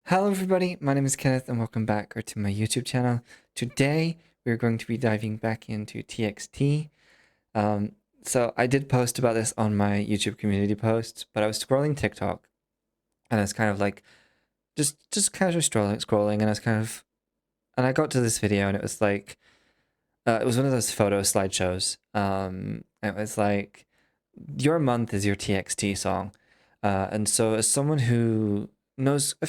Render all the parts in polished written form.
Hello everybody, my name is Kenneth and welcome back to my YouTube channel. Today we're going to be diving back into TXT. So I did post about this on my YouTube community post, but I was scrolling TikTok and I was kind of like just casually scrolling and I got to this video and it was like it was one of those photo slideshows. It was like your month is your TXT song. And so as someone who knows a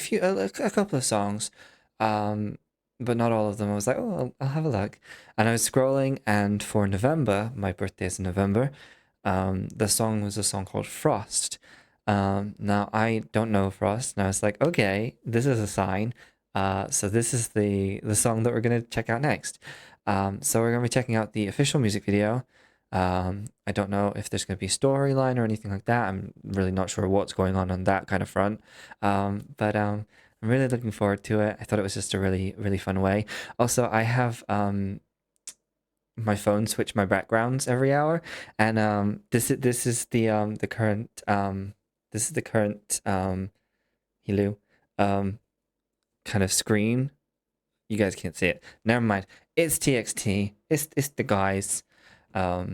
couple of songs, but not all of them, I was like, oh, I'll have a look. And I was scrolling, and for November, my birthday is in November, the song was a song called Frost. Now I don't know Frost, and I was like, okay, this is a sign. So this is the song that we're gonna check out next. So we're gonna be checking out the official music video. I don't know if there's going to be a storyline or anything like that. I'm really not sure what's going on that kind of front. But I'm really looking forward to it. I thought it was just a really fun way. Also, I have my phone switch my backgrounds every hour, and this is the current Helu kind of screen. You guys can't see it. Never mind. It's TXT. It's the guys. But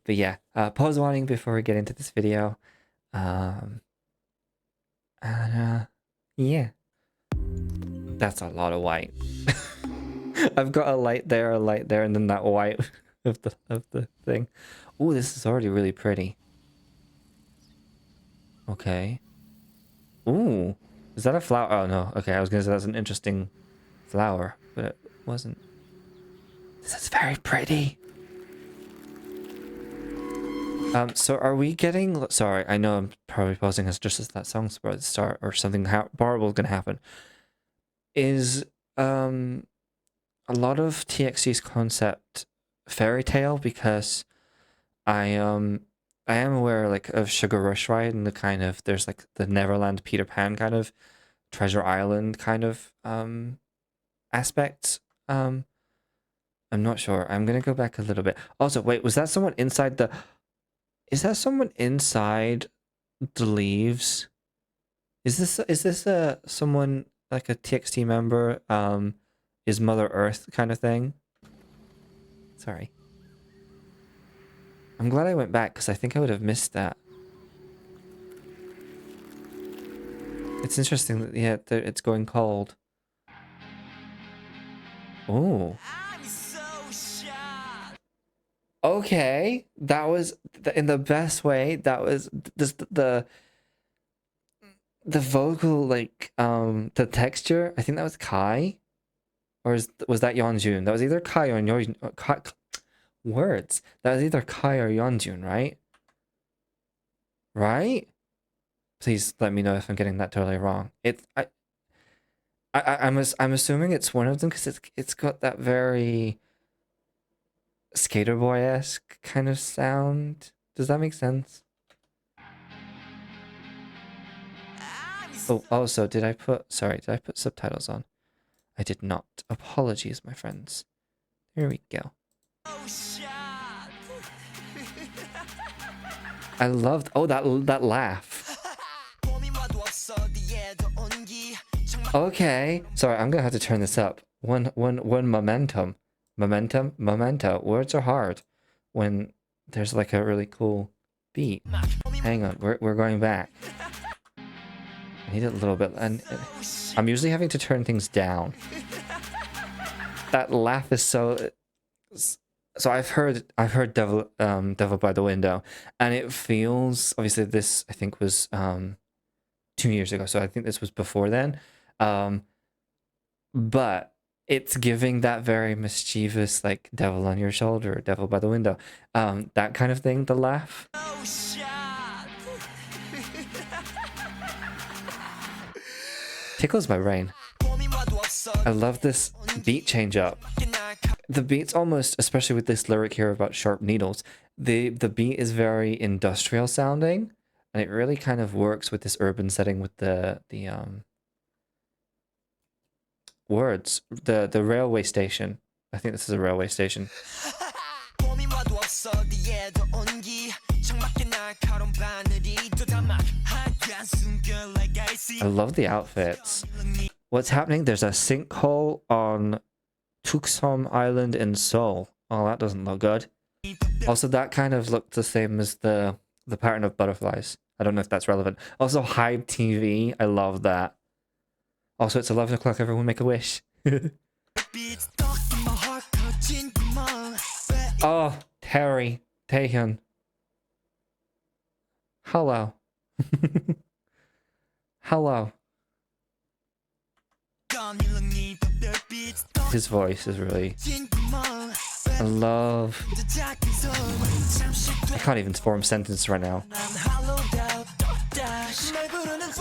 yeah, pause warning before we get into this video. Yeah, that's a lot of white. I've got a light there, and then that white of the thing. Oh, this is already really pretty. Okay. Ooh, is that a flower? Oh no. Okay, I was gonna say that's an interesting flower, but it wasn't. This is very pretty. So are we getting... Sorry, I know I'm probably pausing as just as that song's about to start or something horrible is gonna happen. Is a lot of TXT's concept fairy tale? Because I am aware like of Sugar Rush Ride and the kind of there's like the Neverland Peter Pan kind of Treasure Island kind of aspects. I'm not sure. I'm gonna go back a little bit. Also, wait, was that someone inside the... Is that someone inside the leaves? Is this someone like a TXT member? Is Mother Earth kind of thing? Sorry. I'm glad I went back because I think I would have missed that. It's interesting that yeah, it's going cold. Oh. Okay, that was in the best way. That was just the vocal, like the texture. I think that was Kai, or was that Yeonjun? That was either Kai or Yeonjun. Words. That was either Kai or Yeonjun, right? Right? Please let me know if I'm getting that totally wrong. I'm assuming it's one of them because it's got that very Skater Boy-esque kind of sound. Does that make sense? Oh, also, did I put subtitles on? I did not. Apologies, my friends. Here we go. I loved... Oh, that laugh. Okay. Sorry, I'm gonna have to turn this up. One momentum. Memento. Words are hard when there's like a really cool beat. Hang on, we're going back. I need it a little bit, and I'm usually having to turn things down. That laugh is so... So I've heard Devil by the Window, and it feels... Obviously this I think was 2 years ago, so I think this was before then. But it's giving that very mischievous, like devil on your shoulder, devil by the window, that kind of thing. The laugh. Tickles my brain. I love this beat change up. The beat's almost, especially with this lyric here about sharp needles, the beat is very industrial sounding, and it really kind of works with this urban setting with the words. The railway station. I think this is a railway station. I love the outfits. What's happening? There's a sinkhole on Tuksom Island in Seoul. Oh, that doesn't look good. Also, that kind of looked the same as the pattern of butterflies. I don't know if that's relevant. Also, Hybe TV. I love that. Also, it's 11 o'clock. Everyone make a wish. Oh, Terry. Taehyun. Hello. Hello. His voice is really... I love... I can't even form a sentence right now.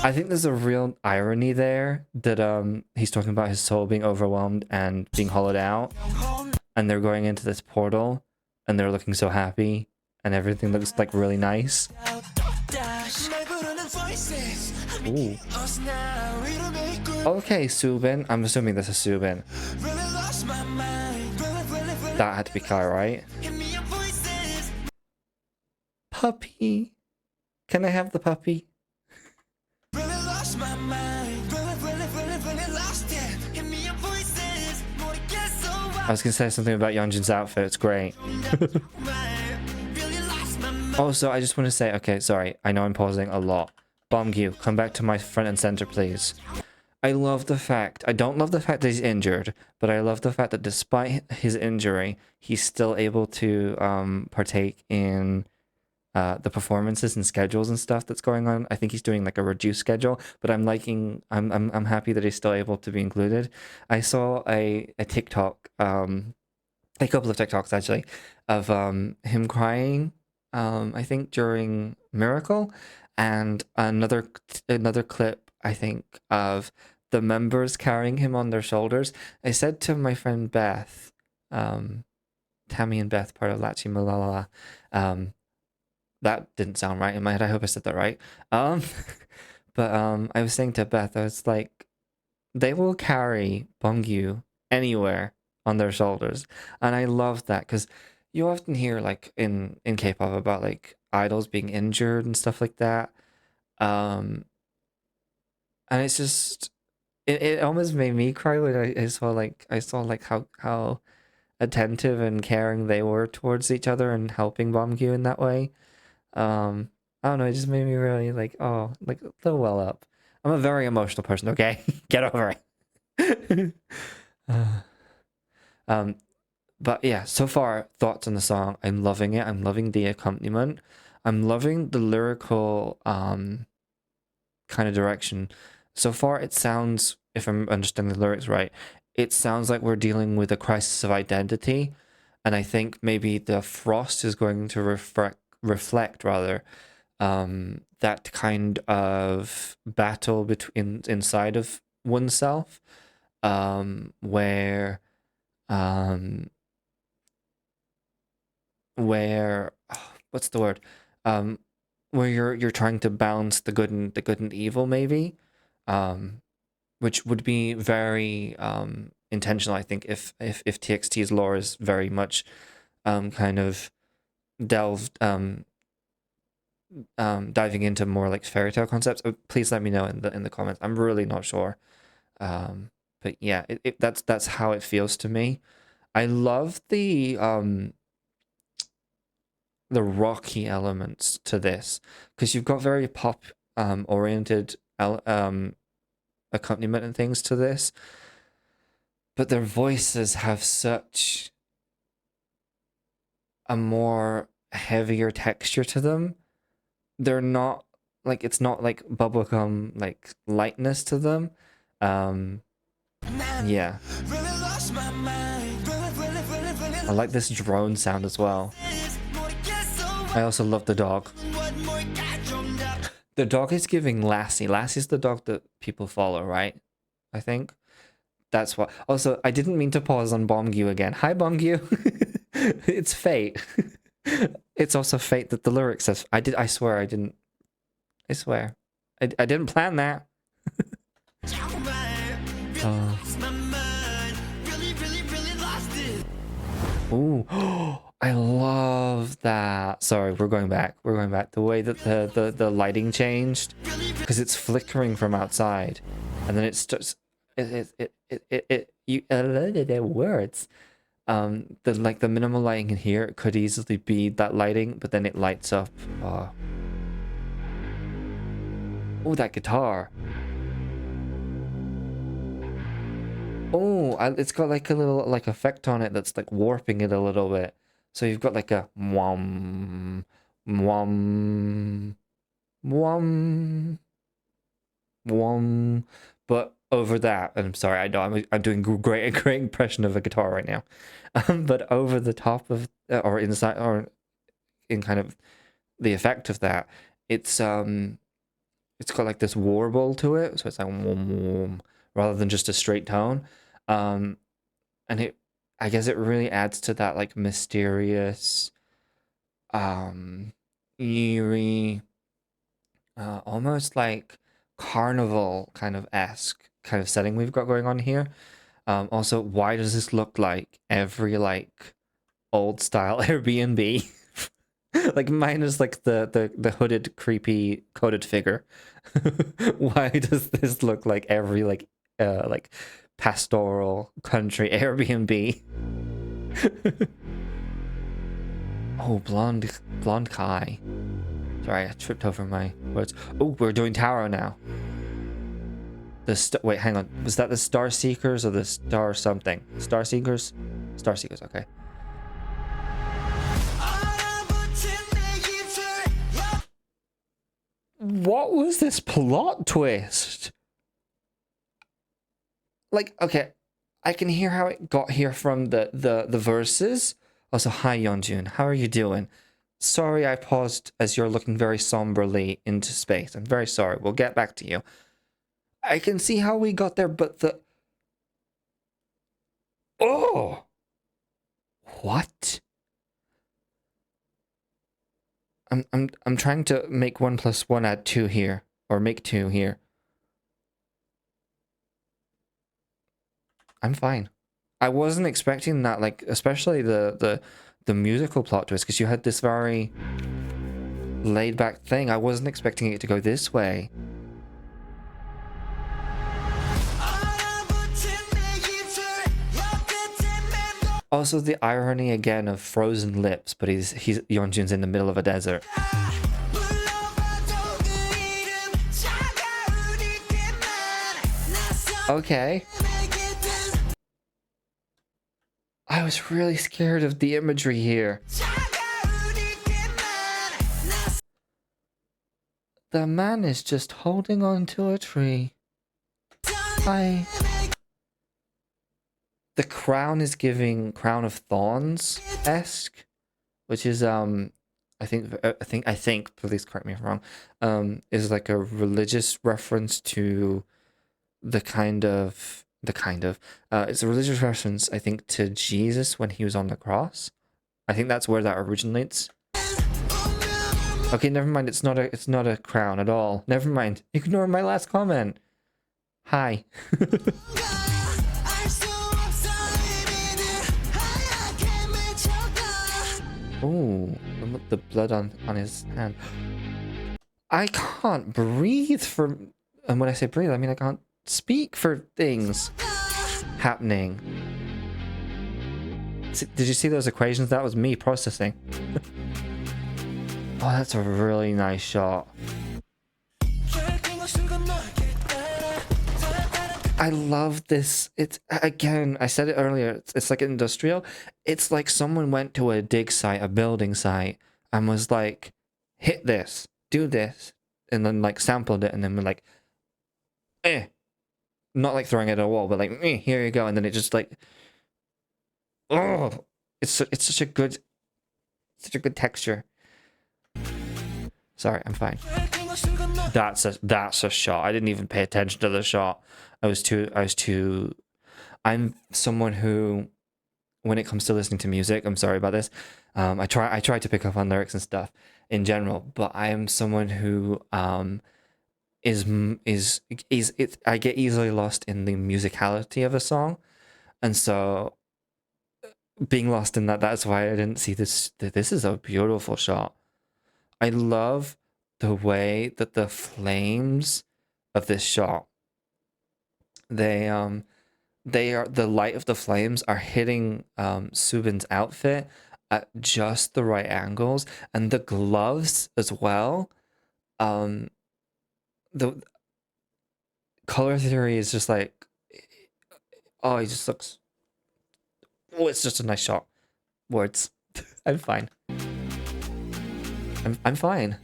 I think there's a real irony there that he's talking about his soul being overwhelmed and being hollowed out, and they're going into this portal and they're looking so happy and everything looks like really nice. Ooh. Okay, Subin. I'm assuming this is Subin. That had to be Kai, right? Puppy. Can I have the puppy? I was gonna say something about Yeonjun's outfit. It's great. Also, I just want to say, okay, sorry. I know I'm pausing a lot. Bomgyu, come back to my front and center, please. I love the fact... I don't love the fact that he's injured, but I love the fact that despite his injury, he's still able to partake in the performances and schedules and stuff that's going on. I think he's doing like a reduced schedule, but I'm happy that he's still able to be included. I saw a TikTok, a couple of TikToks actually, of him crying, I think during Miracle, and another clip, I think, of the members carrying him on their shoulders. I said to my friend Beth, Tammy and Beth, part of Lachi Malala, that didn't sound right in my head. I hope I said that right. But I was saying to Beth, I was like, they will carry Bongyu anywhere on their shoulders. And I love that because you often hear like in K-pop about like idols being injured and stuff like that. And it's just, it almost made me cry when I saw like how attentive and caring they were towards each other and helping Bongyu in that way. I don't know, it just made me really like, oh, like a little well up. I'm a very emotional person, okay? Get over it. But yeah, so far, thoughts on the song. I'm loving it. I'm loving the accompaniment. I'm loving the lyrical kind of direction. So far, it sounds, if I'm understanding the lyrics right, it sounds like we're dealing with a crisis of identity. And I think maybe the frost is going to reflect rather that kind of battle inside of oneself, where what's the word, where you're trying to balance the good and evil, maybe, which would be very intentional, I think, if TXT's lore is very much kind of delved diving into more like fairy tale concepts. Please let me know in the comments. I'm really not sure, but yeah, that's how it feels to me. I love the rocky elements to this because you've got very pop oriented accompaniment and things to this, but their voices have such a more heavier texture to them. They're not like, it's not like bubblegum like lightness to them. Yeah, I like this drone sound as well. I also love the dog. The dog is giving Lassie. Lassie's the dog that people follow, right? I think that's what. Also, I didn't mean to pause on Bongyu again. Hi, Bongyu. It's fate. It's also fate that the lyric says. I swear I didn't. I swear. I didn't plan that. Ooh. I love that. Sorry, we're going back. We're going back. The way that the lighting changed, because it's flickering from outside, and then it starts. Words. The minimal lighting in here could easily be that lighting, but then it lights up. Oh, that guitar. Oh, it's got like a little like effect on it that's like warping it a little bit. So you've got like a wham, wham, wham, wham. But over that, and I'm sorry, I know I'm doing a great impression of a guitar right now. But over the top of or inside or in kind of the effect of that, it's got like this warble to it, so it's like wham, rather than just a straight tone. And I guess it really adds to that like mysterious, eerie, almost like carnival kind of esque kind of setting we've got going on here. Also, why does this look like every like old style Airbnb? Like minus like the hooded creepy coated figure. Why does this look like every like pastoral country Airbnb? Oh, blonde Kai. Sorry, I tripped over my words. Oh, we're doing tarot now. Wait, hang on. Was that the Star Seekers or the Star something? Star Seekers? Star Seekers, okay. What was this plot twist? Like, okay, I can hear how it got here from the verses. Also, hi Yeonjun, how are you doing? Sorry I paused as you're looking very somberly into space. I'm very sorry. We'll get back to you. I can see how we got there, but oh, what? I'm trying to make 1 + 1 add 2 here, or make 2 here. I'm fine. I wasn't expecting that, like, especially the musical plot twist, because you had this very laid back thing. I wasn't expecting it to go this way. Also, the irony again of frozen lips, but he's Yeonjun's in the middle of a desert. Okay. I was really scared of the imagery here. The man is just holding on to a tree. The crown is giving Crown of Thorns-esque, which is I think please correct me if I'm wrong, is like a religious reference to it's a religious reference, I think, to Jesus when he was on the cross. I think that's where that originates. Okay, never mind. It's not a crown at all. Never mind. Ignore my last comment. Hi. Oh, the blood on his hand. I can't breathe and when I say breathe, I mean I can't speak for things happening. Did you see those equations? That was me processing. Oh, that's a really nice shot. I love this. It's, again, I said it earlier, it's like industrial. It's like someone went to a dig site, a building site, and was like, hit this, do this, and then like sampled it, and then we're like, not like throwing it at a wall, but like, here you go, and then it just like, oh, it's such a good texture. Sorry, I'm fine. That's a shot. I didn't even pay attention to the shot. I'm someone who, when it comes to listening to music, I'm sorry about this. I try to pick up on lyrics and stuff in general, but I am someone who I get easily lost in the musicality of a song, and so being lost in that. That's why I didn't see this. This is a beautiful shot. I love the way that the flames of this shot, they are, the light of the flames are hitting Subin's outfit at just the right angles, and the gloves as well. The color theory is just like, oh, he just looks, oh, it's just a nice shot. Words. I'm fine. I'm fine.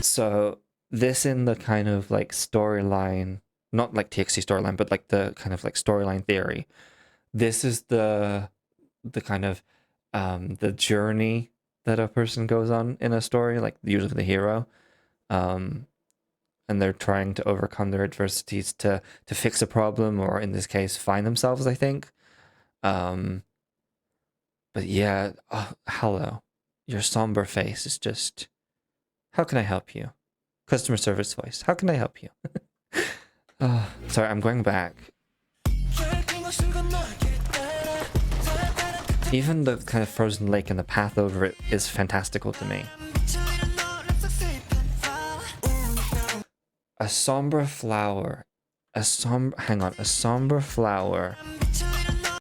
So this in the kind of like storyline, not like TXT storyline, but like the kind of like storyline theory. This is the kind of the journey that a person goes on in a story, like usually the hero. And they're trying to overcome their adversities to fix a problem, or in this case, find themselves, I think. But yeah, hello. Your somber face is just, how can I help you? Customer service voice, how can I help you? Sorry, I'm going back. Even the kind of frozen lake and the path over it is fantastical to me. A somber flower. A somber flower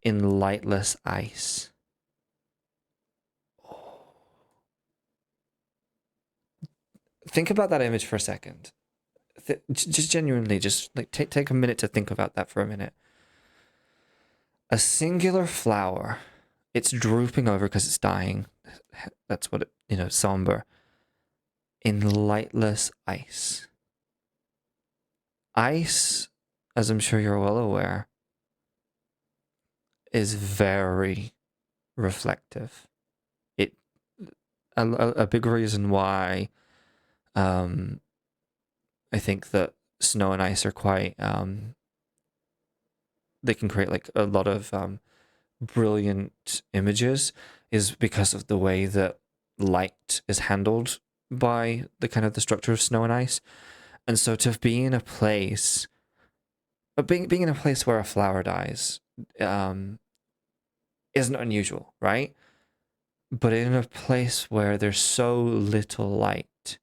in lightless ice. Think about that image for a second. Just genuinely, just like take a minute to think about that for a minute. A singular flower. It's drooping over because it's dying. That's what it, somber. In lightless ice. Ice, as I'm sure you're well aware, is very reflective. A big reason why I think that snow and ice are quite they can create like a lot of brilliant images is because of the way that light is handled by the kind of the structure of snow and ice. And so to be in a place, being in a place where a flower dies isn't unusual, right? But in a place where there's so little light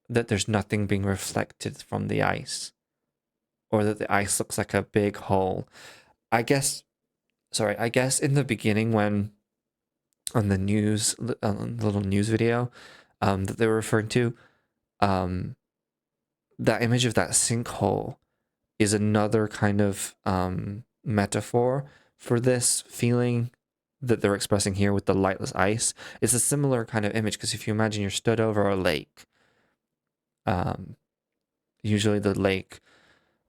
that there's nothing being reflected from the ice, or that the ice looks like a big hole. I guess in the beginning, when on the news, the little news video that they were referring to, that image of that sinkhole is another kind of metaphor for this feeling that they're expressing here with the lightless ice. It's a similar kind of image, because if you imagine you're stood over a lake, usually the lake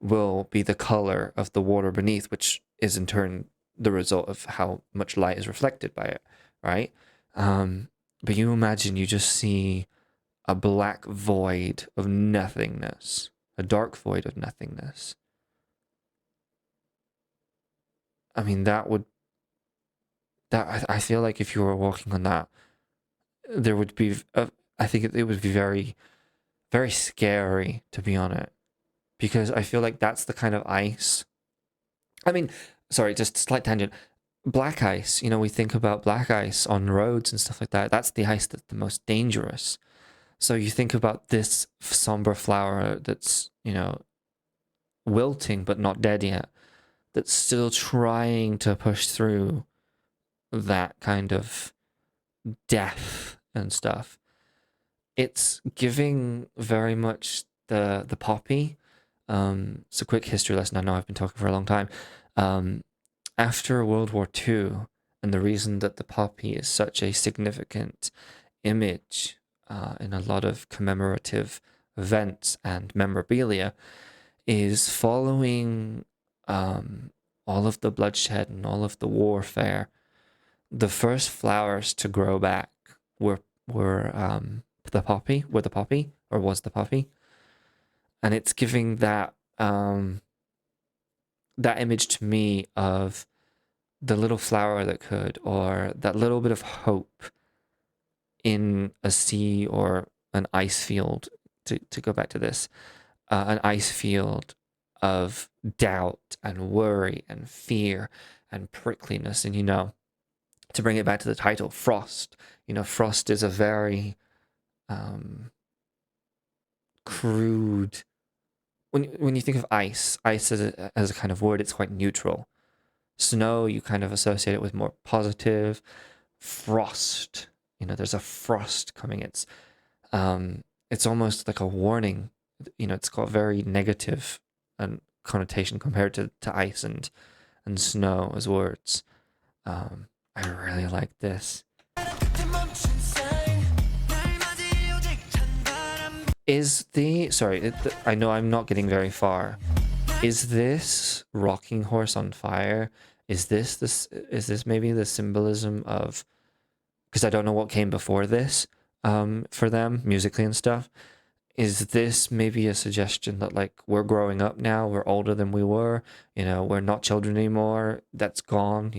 will be the color of the water beneath, which is in turn the result of how much light is reflected by it, right? But you imagine you just see a black void of nothingness, a dark void of nothingness. I mean, I feel like if you were walking on that, there would be, I think it would be very, very scary to be on it, because I feel like that's the kind of ice. I mean, sorry, just a slight tangent. Black ice, we think about black ice on roads and stuff like that. That's the ice that's the most dangerous. So you think about this somber flower that's, wilting but not dead yet, that's still trying to push through that kind of death and stuff. It's giving very much the poppy. It's a quick history lesson. I know I've been talking for a long time. After World War II, and the reason that the poppy is such a significant image in a lot of commemorative events and memorabilia, is following all of the bloodshed and all of the warfare. The first flowers to grow back were the poppy, or was the poppy, and it's giving that that image to me of the little flower that could, or that little bit of hope in a sea or an ice field to go back to this, an ice field of doubt and worry and fear and prickliness. And, to bring it back to the title, frost, frost is a very crude, when you think of ice as a kind of word, it's quite neutral. Snow, you kind of associate it with more positive. Frost, there's a frost coming. It's almost like a warning. It's got very negative connotation compared to ice and snow as words. I really like this. I know I'm not getting very far. Is this rocking horse on fire? Is this maybe the symbolism of, because I don't know what came before this for them musically and stuff. Is this maybe a suggestion that, like, we're growing up now, we're older than we were, we're not children anymore, that's gone,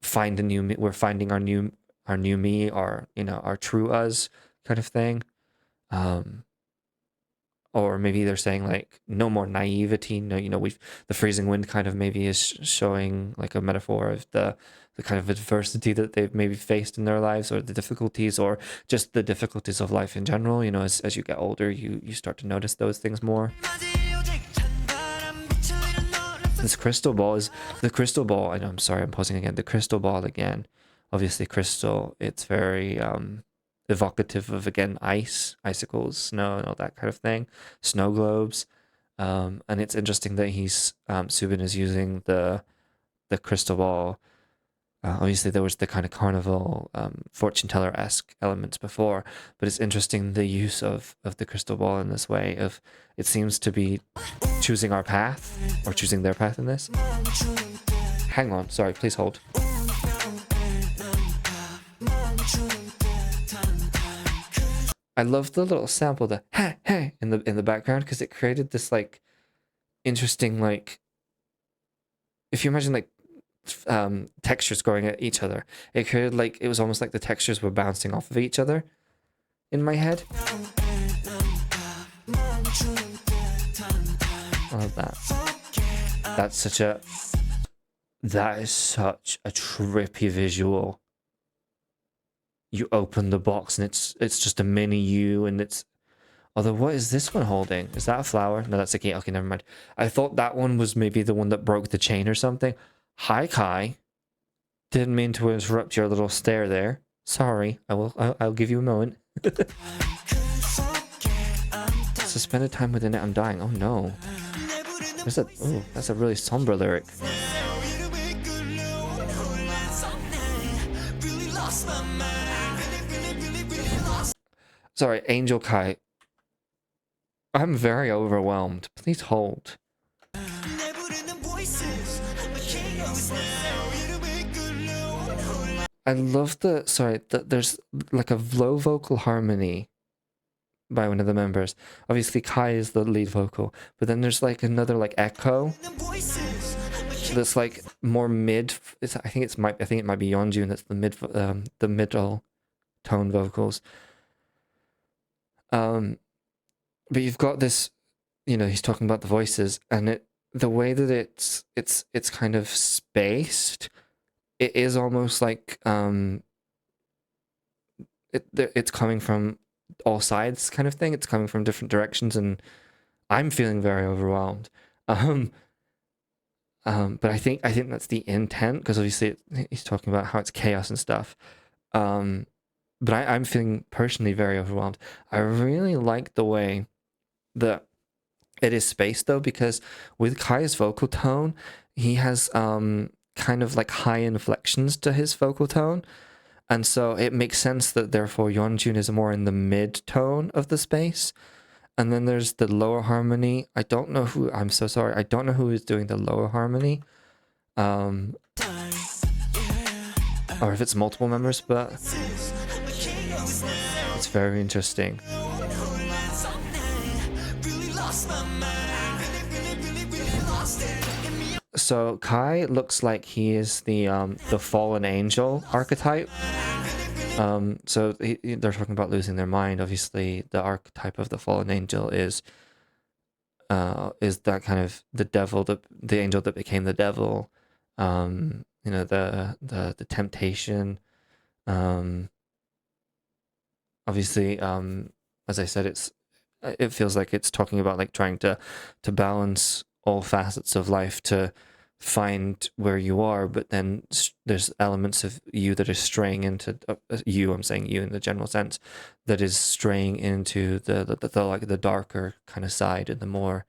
find a new me, we're finding our new me, our true us kind of thing. Or maybe they're saying, like, no more naivety. No, the freezing wind kind of maybe is showing like a metaphor of the kind of adversity that they've maybe faced in their lives, or the difficulties, or just the difficulties of life in general. As you get older, you start to notice those things more. This crystal ball is the crystal ball. I know, I'm sorry, I'm pausing again. The crystal ball again. Obviously, crystal. It's very evocative of, again, ice, icicles, snow, and all that kind of thing. Snow globes. And it's interesting that Subin is using the crystal ball. Obviously, there was the kind of carnival, fortune teller-esque elements before, but it's interesting the use of the crystal ball in this way. It seems to be choosing our path, or choosing their path in this. Hang on, sorry, please hold. I love the little sample, the hey hey in the background, because it created this like interesting, like, if you imagine like textures going at each other, it created like, it was almost like the textures were bouncing off of each other in my head. I love that. That is such a trippy visual. You open the box and it's just a mini you, and it's, although what is this one holding? Is that a flower? No, that's a key. Okay, never mind. I thought that one was maybe the one that broke the chain or something. Hi, Kai. Didn't mean to interrupt your little stare there. Sorry. I'll give you a moment. Suspended time within it. I'm dying. Oh no. That's a really somber lyric. Sorry, Angel Kai. I'm very overwhelmed. Please hold. I love there's like a low vocal harmony by one of the members. Obviously Kai is the lead vocal, but then there's like another like echo that's like more mid. I think it might be Yeonjun that's the middle tone vocals. But you've got this, he's talking about the voices, and the way that it's kind of spaced, it is almost like it's coming from all sides kind of thing. It's coming from different directions, and I'm feeling very overwhelmed. But I think that's the intent, because obviously he's talking about how it's chaos and stuff. But I'm feeling personally very overwhelmed. I really like the way that it is spaced, though, because with Kai's vocal tone, he has kind of like high inflections to his vocal tone. And so it makes sense that therefore Yeonjun is more in the mid tone of the space. And then there's the lower harmony. I'm so sorry. I don't know who is doing the lower harmony. Or if it's multiple members, but it's very interesting. So Kai looks like he is the fallen angel archetype. So they're talking about losing their mind. Obviously, the archetype of the fallen angel is that kind of the devil, the angel that became the devil. You know, the temptation. Obviously, as I said, it feels like it's talking about like trying to balance all facets of life to find where you are, but then there's elements of you that are straying into I'm saying you in the general sense, that is straying into the like the darker kind of side, and the more,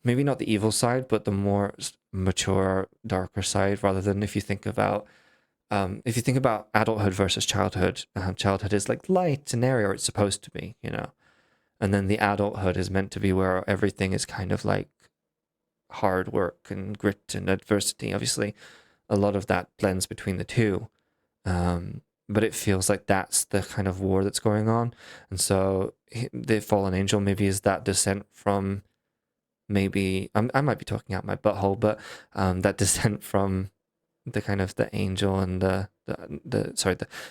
maybe not the evil side, but the more mature, darker side. Rather than if you think about adulthood versus childhood, childhood is like light and airy, or it's supposed to be, you know, and then the adulthood is meant to be where everything is kind of like hard work and grit and adversity. Obviously, a lot of that blends between the two, but it feels like that's the kind of war that's going on. And so the fallen angel maybe is that descent from, maybe I might be talking out my butthole, but that descent from the kind of the angel and the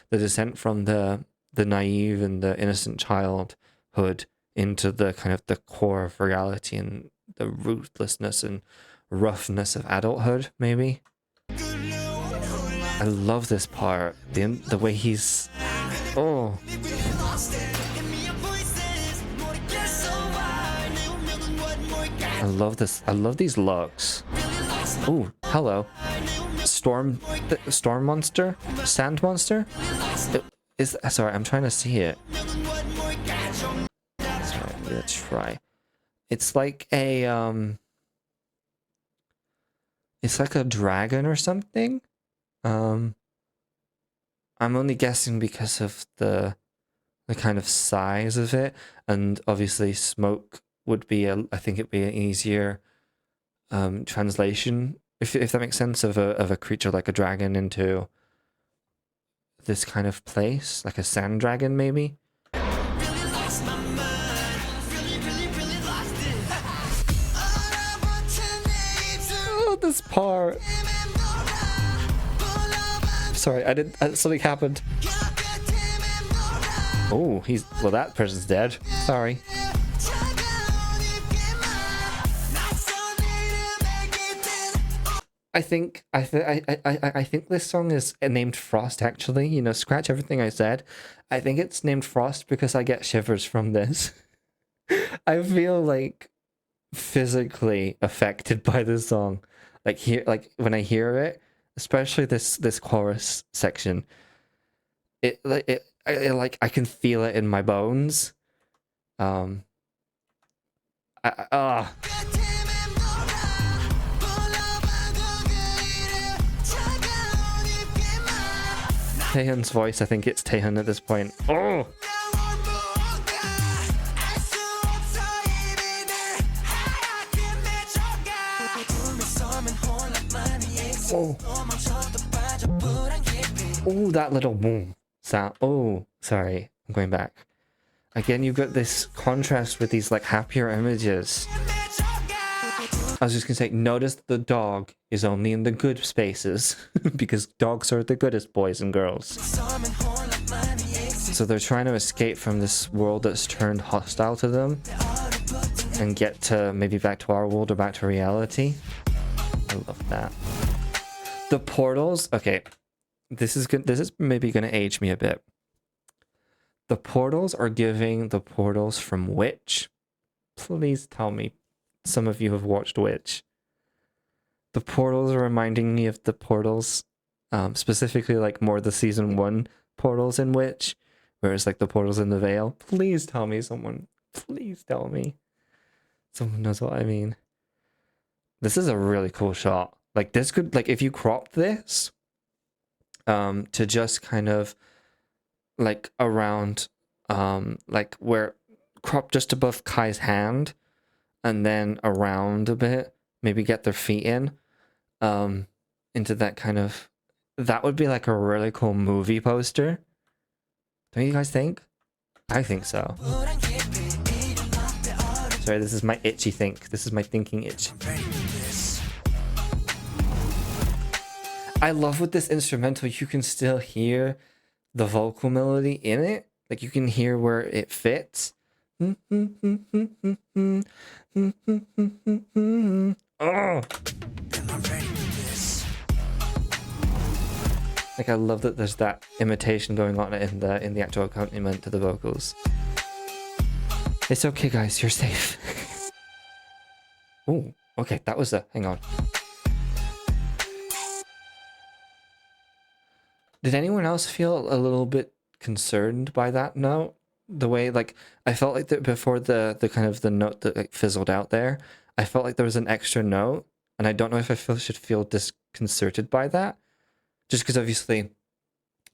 descent from the naive and the innocent childhood into the kind of the core of reality and the ruthlessness and roughness of adulthood, maybe. I love this part. The way he's... Oh. I love this. I love these looks. Oh, hello. Storm monster? Sand monster? Sorry, I'm trying to see it. Sorry, I'm gonna try. It's like a dragon or something. I'm only guessing because of the kind of size of it, and obviously smoke would be I think it'd be an easier translation, if that makes sense, of a creature like a dragon into this kind of place, like a sand dragon maybe. Oh, this part. Sorry, something happened. Oh, well, that person's dead. Sorry. I think this song is named Frost, actually. You know, scratch everything I said. I think it's named Frost because I get shivers from this. I feel like physically affected by this song. Like when I hear it, especially this chorus section, I can feel it in my bones. Taehyun's voice, I think it's Taehyun at this point. Oh! Oh. Oh, that little boom sound. Oh, sorry. I'm going back. Again, you've got this contrast with these like happier images. I was just gonna say, notice the dog is only in the good spaces because dogs are the goodest boys and girls. So they're trying to escape from this world that's turned hostile to them and get to maybe back to our world or back to reality. I love that. The portals, okay, this is good. This is maybe gonna age me a bit. The portals are giving the portals from Witch. Please tell me some of you have watched Witch. The portals are reminding me of the portals, specifically like more the season 1 portals in Witch, whereas like the portals in the Veil. Please tell me, someone. Please tell me. Someone knows what I mean. This is a really cool shot. Like this could, like if you cropped this, to just kind of like around, like where crop just above Kai's hand, and then around a bit, maybe get their feet in, into that kind of, that would be like a really cool movie poster. Don't you guys think? I think so. Sorry, this is my itchy think. This is my thinking itch. I love with this instrumental, you can still hear the vocal melody in it. Like you can hear where it fits. Oh, like I love that there's that imitation going on in the actual accompaniment to the vocals. It's okay, guys, you're safe. Oh, okay, that was a hang on. Did anyone else feel a little bit concerned by that note? The way, like, I felt like that before the kind of the note that like fizzled out there, I felt like there was an extra note, and I don't know if I should feel disconcerted by that. Just because obviously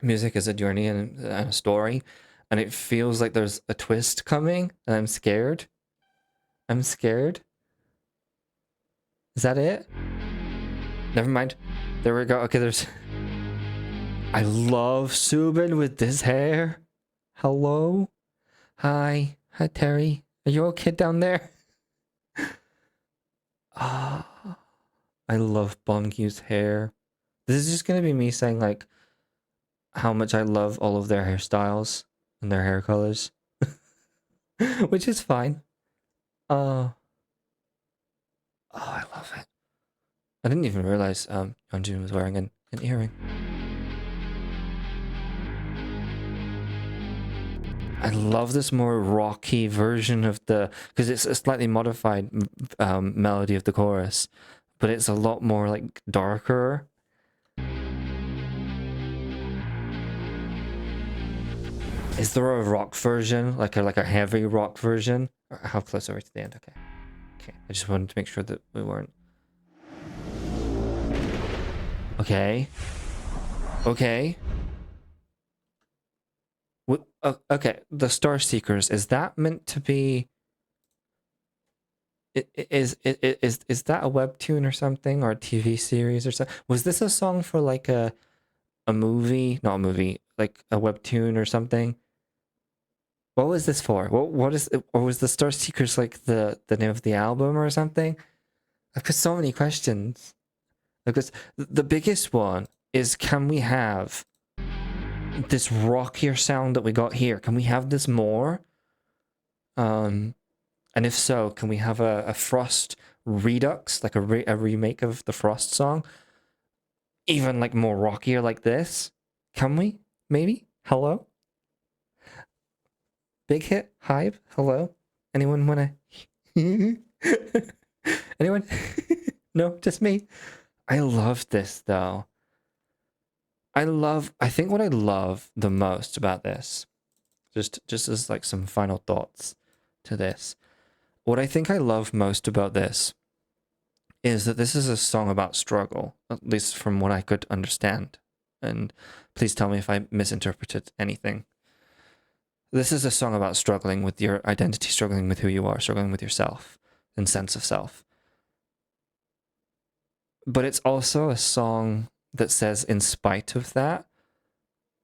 music is a journey and a story, and it feels like there's a twist coming, and I'm scared. I'm scared. Is that it? Never mind. There we go. Okay, there's... I love Subin with this hair. Hello? Hi. Hi, Terry. Are you okay down there? Ah, I love Bongyu's hair. This is just going to be me saying, like, how much I love all of their hairstyles and their hair colors. Which is fine. Oh, I love it. I didn't even realize Yeonjun was wearing an earring. I love this more rocky version of the... because it's a slightly modified melody of the chorus, but it's a lot more, like, darker. Is there a rock version? Like a heavy rock version? How close are we to the end? Okay. Okay, I just wanted to make sure that we weren't... Okay. Okay. Okay, the Star Seekers, is that meant to be... Is that a webtoon or something, or a TV series or something? Was this a song for like a movie? Not a movie, like a webtoon or something? What was this for? What is it? Or was the Star Seekers like the name of the album or something? I've got so many questions. Because the biggest one is, can we have this rockier sound that we got here? Can we have this more? And if so, can we have a Frost redux, like a remake of the Frost song? Even like more rockier like this? Can we? Maybe? Hello? Big hit? Hype? Hello? Anyone wanna... Anyone? No, just me. I love this though. I think what I love the most about this, just as like some final thoughts to this, what I think I love most about this is that this is a song about struggle, at least from what I could understand. And please tell me if I misinterpreted anything. This is a song about struggling with your identity, struggling with who you are, struggling with yourself and sense of self. But it's also a song that says, in spite of that,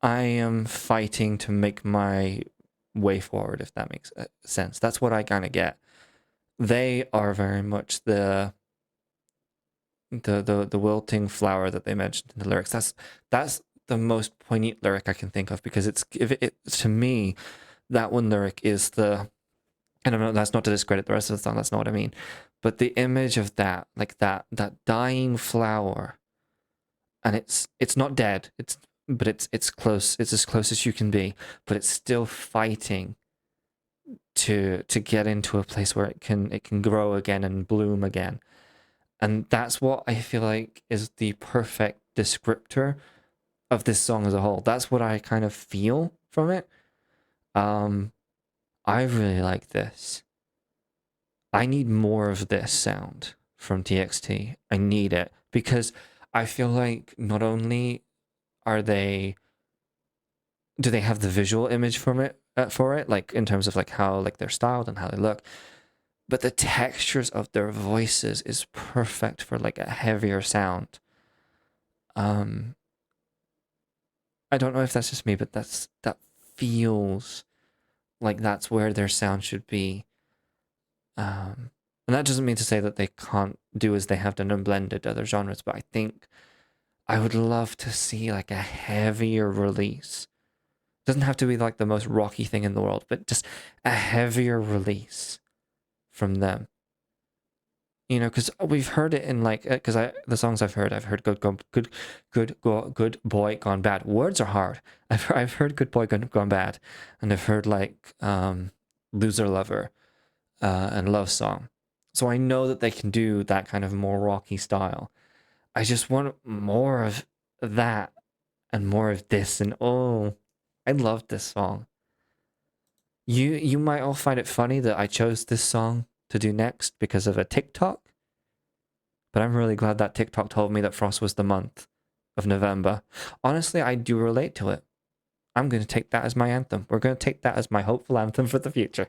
I am fighting to make my way forward, if that makes sense. That's what I kind of get. They are very much the wilting flower that they mentioned in the lyrics. That's the most poignant lyric I can think of, because it's to me, that one lyric is the... and that's not to discredit the rest of the song, that's not what I mean. But the image of that, like that dying flower, and it's not dead, but it's close, it's as close as you can be, but it's still fighting to get into a place where it can grow again and bloom again. And that's what I feel like is the perfect descriptor of this song as a whole. That's what I kind of feel from it. I really like this. I need more of this sound from TXT. I need it, because I feel like not only do they have the visual image from it for it, like in terms of like how like they're styled and how they look, but the textures of their voices is perfect for like a heavier sound. I don't know if that's just me, but that feels like that's where their sound should be. And that doesn't mean to say that they can't do as they have done and blended other genres, but I think I would love to see like a heavier release. Doesn't have to be like the most rocky thing in the world, but just a heavier release from them. You know, because we've heard it in like, because the songs I've heard good boy gone bad. Words are hard. I've heard good boy gone bad, and I've heard like loser lover, and love song. So I know that they can do that kind of more rocky style. I just want more of that and more of this. And oh, I love this song. You might all find it funny that I chose this song to do next because of a TikTok. But I'm really glad that TikTok told me that Frost was the month of November. Honestly, I do relate to it. I'm going to take that as my anthem. We're going to take that as my hopeful anthem for the future.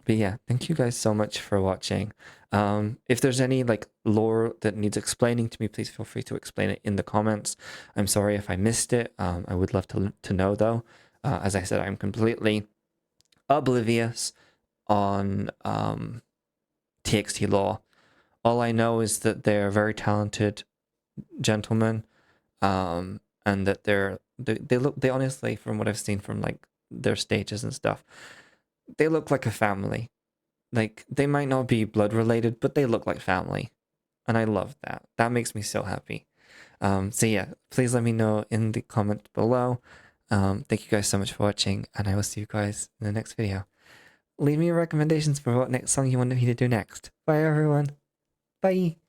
But yeah, thank you guys so much for watching. If there's any like lore that needs explaining to me, please feel free to explain it in the comments. I'm sorry if I missed it. I would love to know though. As I said, I'm completely oblivious on TXT lore. All I know is that they're very talented gentlemen, and that they honestly, from what I've seen from like their stages and stuff, they look like a family. Like they might not be blood related, but they look like family, and I love that. That makes me so happy. So yeah, please let me know in the comment below. Thank you guys so much for watching, and I will see you guys in the next video. Leave me recommendations for what next song you want me to do next. Bye everyone. Bye.